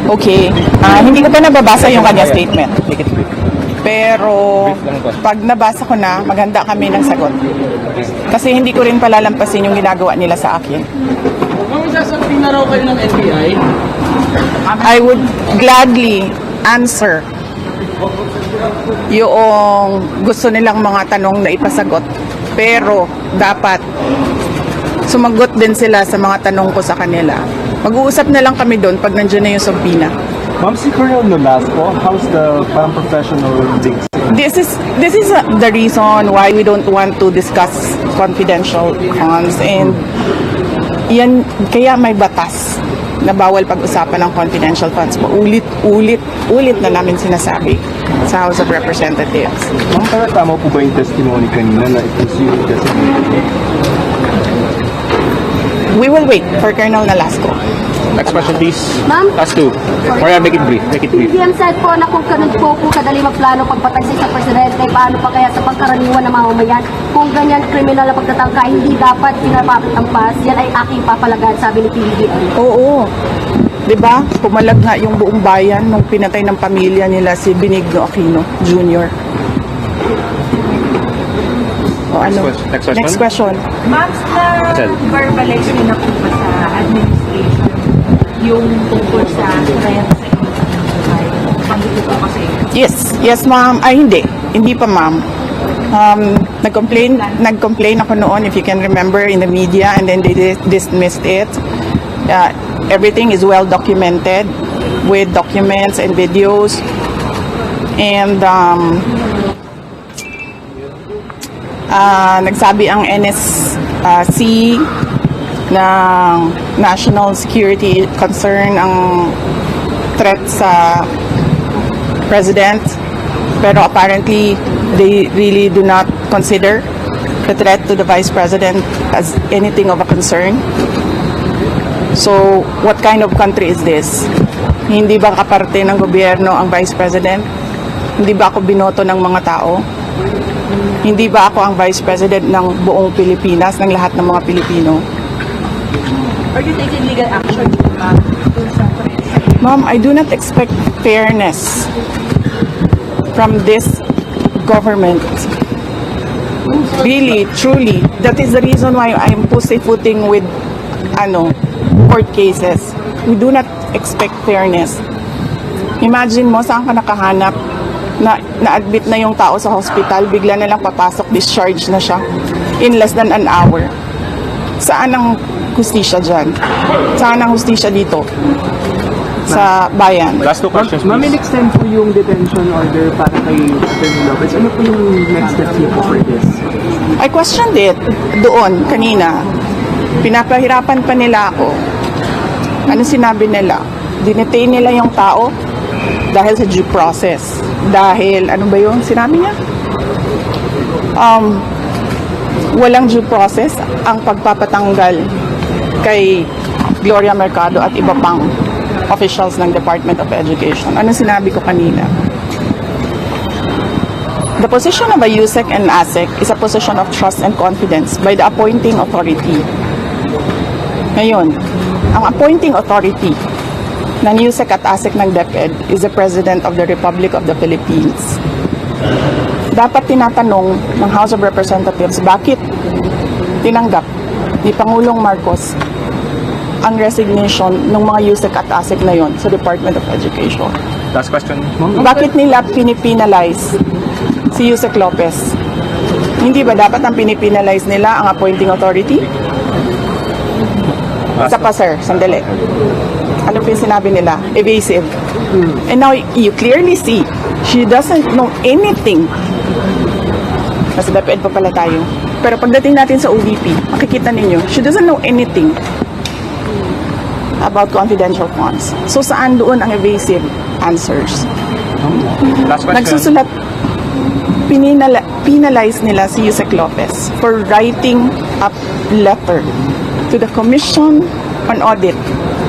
Okay. Hindi ko pa nababasa yung kanya statement. Pero pag nabasa ko na, maghanda kami ng sagot. Kasi hindi ko rin palalampasin yung ginagawa nila sa akin. Kung sasabihin na raw kayo ng NBI, I would gladly answer yung gusto nilang mga tanong na ipasagot. Pero dapat sumagot din sila sa mga tanong ko sa kanila. Mag-uusap na lang kami doon pag nandiyan na yung subpoena. Ma'am, si Colonel Nolasco, how's the professional links? This is the reason why we don't want to discuss confidential funds, and yan kaya may batas na bawal pag-usapan ng confidential funds. Ulit na namin sinasabi sa House of Representatives. Ma'am, pero tama po ba yung testimony kanina na it was you designated? We will wait for Colonel Nolasco. Next question, please. Ma'am? Last two. Maria, make it brief. Make it brief. PM said po na kung ganun po kadali magplano pagpatay sa presidente, paano pa kaya sa pagkaraniwan ng mamamayan? Kung ganyan kriminal na pagtatangka, hindi dapat pinapapit ang pas, yan ay aking papalagan, sabi ni PBBM. Oo. 'Di ba? Pumalag nga yung buong bayan nung pinatay ng pamilya nila si Benigno Aquino Jr. O ano? Next question. Ma'am, na-verbalize niyo na po ba sa administration yung tungkol sa threat sa pagdito po kasi? Yes ma'am. Ay hindi pa ma'am. Nag-complain ako noon, if you can remember, in the media, and then they dismissed it. Everything is well documented with documents and videos, and nagsabi ang NSC ng national security concern ang threat sa president, pero apparently they really do not consider the threat to the vice president as anything of a concern. So what kind of country is this? Hindi ba kaparte ng gobyerno ang vice president? Hindi ba ako binoto ng mga tao? Hindi ba ako ang vice president ng buong Pilipinas, ng lahat ng mga Pilipino? Are you taking legal action, ma'am, dun sa threat? Ma'am, I do not expect fairness from this government. Really, truly. That is the reason why I am pussyfooting with court cases. We do not expect fairness. Imagine mo, saan ka nakahanap na na-admit na yung tao sa hospital, bigla na lang papasok, discharge na siya in less than an hour. Saan ang hustisya dyan? Saan ang hustisya dito? Sa bayan. Last two questions, Ma'am, please. in-extend po yung detention order para kay Colonel Lopez. Ano po yung next steps niyo po for this? I questioned it doon kanina. Pinapahirapan pa nila ako. Ano sinabi nila? Dinetain nila yung tao dahil sa due process. Dahil, ano ba yun? Sinabi niya? Walang due process ang pagpapatanggal kay Gloria Mercado at iba pang officials ng Department of Education. Ano sinabi ko kanina? The position of a USEC and ASEC is a position of trust and confidence by the appointing authority. Ngayon, ang appointing authority ng USEC at ASEC ng DepEd is the President of the Republic of the Philippines. Dapat tinatanong ng House of Representatives bakit tinanggap ni Pangulong Marcos ang resignation ng mga USEC at ASEC na yon sa Department of Education. Last question. Bakit nila pinipinalize si Yusek Lopez? Hindi ba dapat ang pinipinalize nila ang appointing authority? Isa pa sir, sandali. Ano po yung sinabi nila? Evasive. And now you clearly see, she doesn't know anything. Nasa DepEd pa pala tayo. Pero pagdating natin sa OVP, makikita ninyo, she doesn't know anything about confidential funds. So saan doon ang evasive answers? Last question. Nagsusulat, penalize nila si Yusek Lopez for writing a letter to the Commission on Audit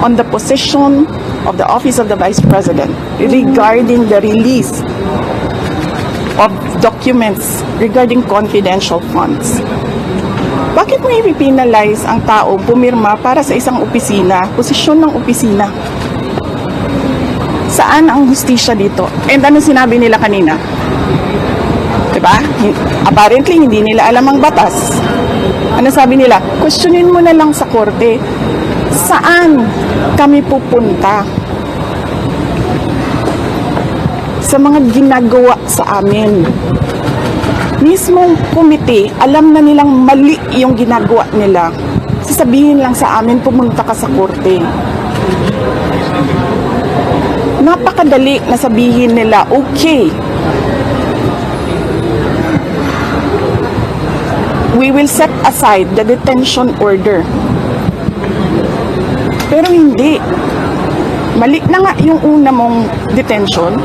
on the position of the Office of the Vice President regarding the release of documents regarding confidential funds. Bakit mo i-penalize ang tao pumirma para sa isang opisina, posisyon ng opisina? Saan ang hustisya dito? And ano sinabi nila kanina? Diba? Apparently, hindi nila alam ang batas. Ano sabi nila? Questionin mo na lang sa korte. Saan kami pupunta? Sa mga ginagawa sa amin. Mismong komite, alam na nilang mali yung ginagawa nila. Sasabihin lang sa amin, pumunta ka sa korte. Napakadali na sabihin nila, okay, we will set aside the detention order. Pero hindi. Mali na nga yung una mong detention.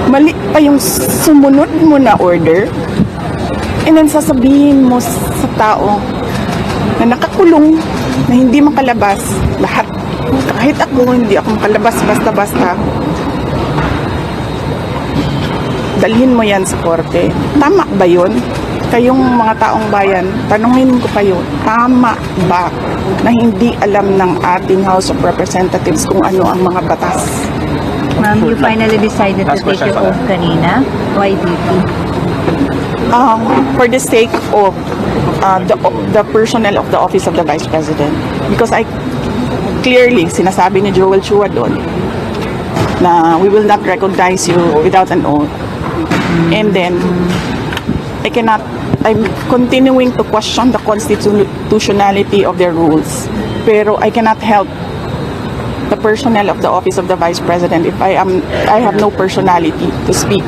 Mali pa yung sumunod mo na order. And then sasabihin mo sa tao na nakakulong, na hindi makalabas, lahat. Kahit ako, hindi ako makalabas basta-basta. Dalhin mo yan sa korte. Tama ba yun? Kayong mga taong bayan, tanungin ko kayo, tama ba na hindi alam ng ating House of Representatives kung ano ang mga batas? Ma'am, you finally decided to Last take question your oath kanina. Why did you? For the sake of the personnel of the Office of the Vice President. Because I clearly, sinasabi ni Joel Chua doon, na we will not recognize you without an oath. And then, I'm continuing to question the constitutionality of their rules. Pero I cannot help the personnel of the Office of the Vice President if I have no personality to speak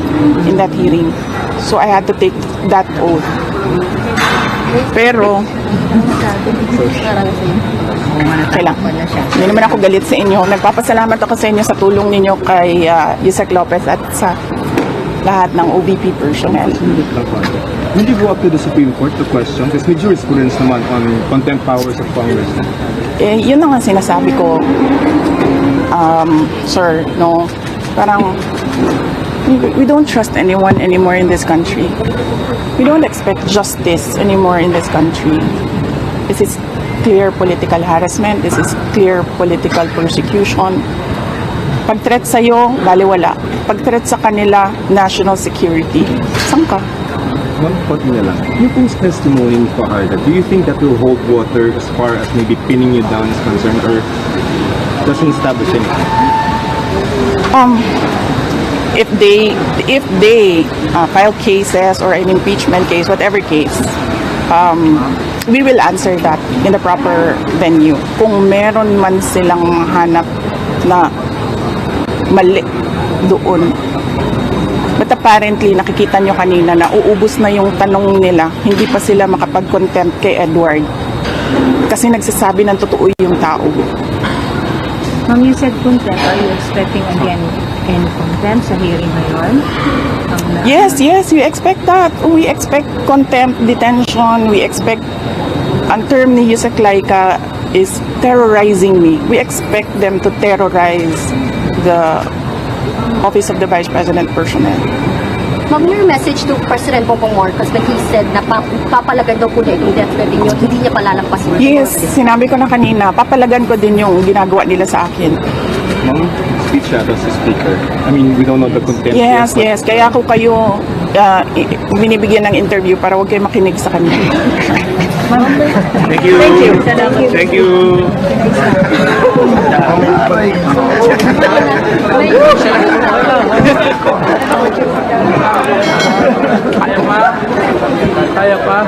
in that hearing. So I had to take that oath. Pero, kailang. Hindi naman ako galit sa inyo. Nagpapasalamat ako sa inyo sa tulong ninyo kay Yusek Lopez at sa lahat ng OVP personnel. Will you go up to the Supreme Court to question? Because may jurisprudence naman on contempt powers of Congress. Yun na nga sinasabi ko, sir, no, parang we don't trust anyone anymore in this country. We don't expect justice anymore in this country. This is clear political harassment. This is clear political persecution. Pag-threat sa'yo, baliwala. Pag-threat sa kanila, national security. Saan ka? One thought niya lang. Yung post testimony ni Fajardo, do you think that will hold water as far as maybe pinning you down is concerned or doesn't establish anything? If they file cases or an impeachment case, whatever case, we will answer that in the proper venue. Kung meron man silang hanap na mali doon. But apparently, nakikita nyo kanina na uubos na yung tanong nila. Hindi pa sila makapag-contempt kay Edward. Kasi nagsasabi ng totoo yung tao. Ma'am, you said contempt. Are you expecting again any contempt sa hearing ngayon? Yes, we expect that. We expect contempt, detention. We expect, ang term ni Yusek Laika is terrorizing me. We expect them to terrorize the Office of the Vice President personnel. Ma'am, your message to President Bongbong Marcos when he said na papalagan daw po na itong death threat ninyo, hindi niya palalampasin. Yes, sinabi ko na kanina, papalagan ko din yung ginagawa nila sa akin. Ma'am, speech as a speaker. I mean, we don't know the content. Yes. Kaya ako kayo binibigyan ng interview para huwag kayo makinig sa kanila. Thank you. Thank you. Kaya pa?